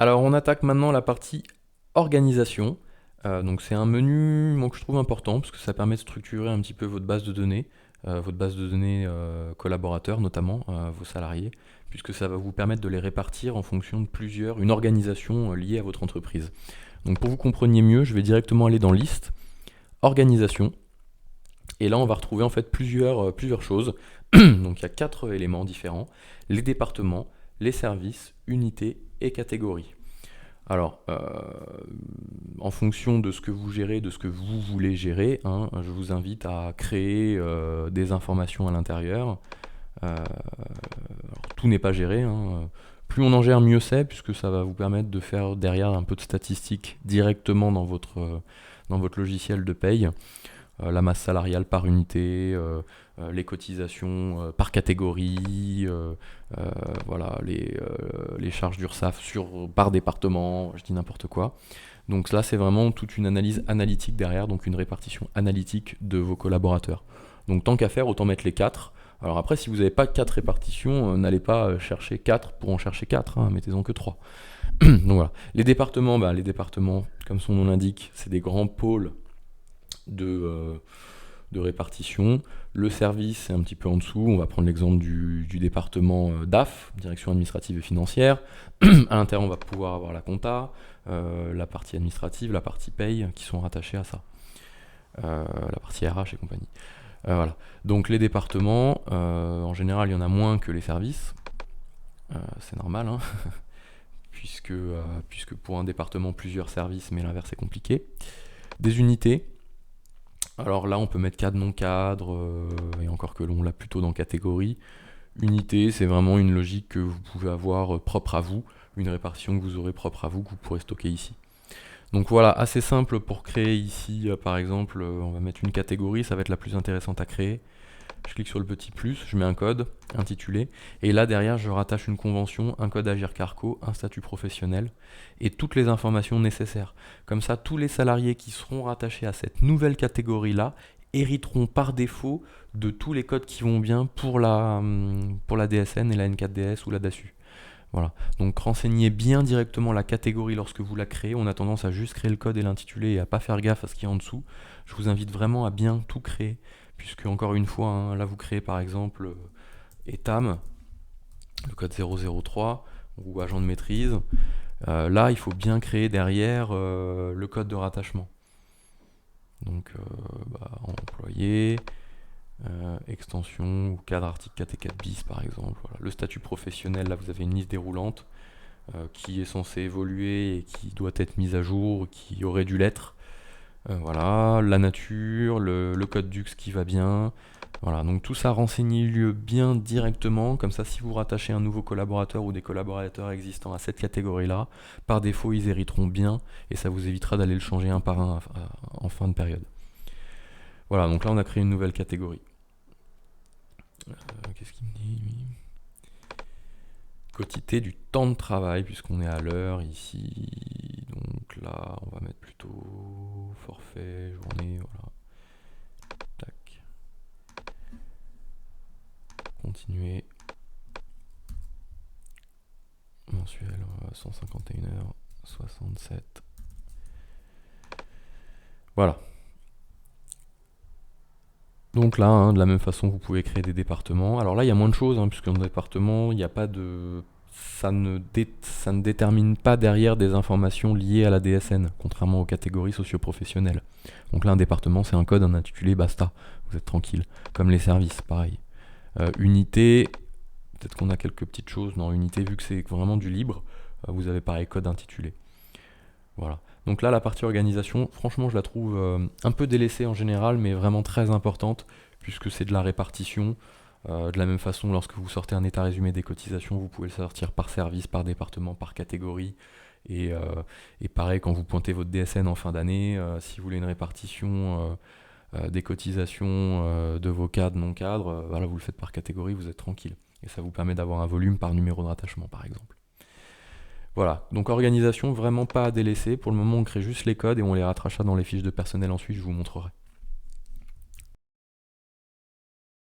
Alors on attaque maintenant la partie organisation. Donc c'est un menu moi, que je trouve important parce que ça permet de structurer un petit peu votre base de données collaborateurs notamment, vos salariés, puisque ça va vous permettre de les répartir en fonction de une organisation liée à votre entreprise. Donc pour que vous compreniez mieux, je vais directement aller dans liste, organisation, et là on va retrouver en fait plusieurs choses. Donc il y a 4 éléments différents, les départements, les services, unités et catégories. Alors, en fonction de ce que vous gérez, de ce que vous voulez gérer, hein, je vous invite à créer des informations à l'intérieur. Alors, tout n'est pas géré, hein. Plus on en gère, mieux c'est, puisque ça va vous permettre de faire derrière un peu de statistiques directement dans votre logiciel de paye. La masse salariale par unité, les cotisations par catégorie, voilà, les charges d'URSSAF par département, je dis n'importe quoi. Donc là, c'est vraiment toute une analyse analytique derrière, donc une répartition analytique de vos collaborateurs. Donc tant qu'à faire, autant mettre les 4. Alors après, si vous n'avez pas 4 répartitions, n'allez pas chercher 4 pour en chercher 4, hein, mettez-en que 3. Donc voilà. Les départements, comme son nom l'indique, c'est des grands pôles de, de répartition. Le service, c'est un petit peu en dessous. On va prendre l'exemple du département DAF, Direction administrative et financière. À l'intérieur, on va pouvoir avoir la compta, la partie administrative, la partie paye, qui sont rattachées à ça. La partie RH et compagnie. Voilà. Donc les départements, en général, il y en a moins que les services. C'est normal, hein, puisque pour un département, plusieurs services, mais l'inverse est compliqué. Des unités. Alors là, on peut mettre cadre, non cadre, et encore que l'on l'a plutôt dans catégorie. Unité, c'est vraiment une logique que vous pouvez avoir propre à vous, une répartition que vous aurez propre à vous, que vous pourrez stocker ici. Donc voilà, assez simple pour créer ici, par exemple, on va mettre une catégorie, ça va être la plus intéressante à créer. Je clique sur le petit plus, je mets un code intitulé, et là derrière je rattache une convention, un code Agir Carco, un statut professionnel, et toutes les informations nécessaires. Comme ça, tous les salariés qui seront rattachés à cette nouvelle catégorie-là hériteront par défaut de tous les codes qui vont bien pour la DSN et la N4DS ou la DASU. Voilà. Donc renseignez bien directement la catégorie lorsque vous la créez. On a tendance à juste créer le code et l'intitulé et à pas faire gaffe à ce qu'il y a en dessous. Je vous invite vraiment à bien tout créer, puisque encore une fois, hein, là vous créez par exemple ETAM, le code 003, ou agent de maîtrise. Là, il faut bien créer derrière le code de rattachement. Donc, employé, extension ou cadre article 4 bis par exemple. Voilà. Le statut professionnel, là vous avez une liste déroulante qui est censée évoluer et qui doit être mise à jour, qui aurait dû l'être. Voilà, la nature, le code DUX qui va bien. Voilà, donc tout ça renseignez-le bien directement, comme ça si vous rattachez un nouveau collaborateur ou des collaborateurs existants à cette catégorie-là, par défaut ils hériteront bien et ça vous évitera d'aller le changer un par un en fin de période. Voilà, donc là on a créé une nouvelle catégorie. Qu'est-ce qu'il me dit lui? Quotité du temps de travail, puisqu'on est à l'heure ici. Donc là, on va mettre plutôt forfait, journée, voilà. Tac. Continuer. Mensuel, 151h67. Voilà. Donc là, hein, de la même façon, vous pouvez créer des départements. Alors là, il y a moins de choses, hein, puisque dans le département, il n'y a pas de... Ça ne détermine pas derrière des informations liées à la DSN, contrairement aux catégories socio-professionnelles. Donc là, un département, c'est un code, un intitulé, basta. Vous êtes tranquille. Comme les services, pareil. Unité, peut-être qu'on a quelques petites choses. Non, unité, vu que c'est vraiment du libre, vous avez pareil, code intitulé. Voilà. Donc là, la partie organisation, franchement, je la trouve un peu délaissée en général, mais vraiment très importante, puisque c'est de la répartition. De la même façon, lorsque vous sortez un état résumé des cotisations, vous pouvez le sortir par service, par département, par catégorie. Et pareil, quand vous pointez votre DSN en fin d'année, si vous voulez une répartition des cotisations de vos cadres, non cadres, voilà, vous le faites par catégorie, vous êtes tranquille. Et ça vous permet d'avoir un volume par numéro de rattachement, par exemple. Voilà, donc organisation vraiment pas à délaisser. Pour le moment, on crée juste les codes et on les rattrachera dans les fiches de personnel ensuite, je vous montrerai.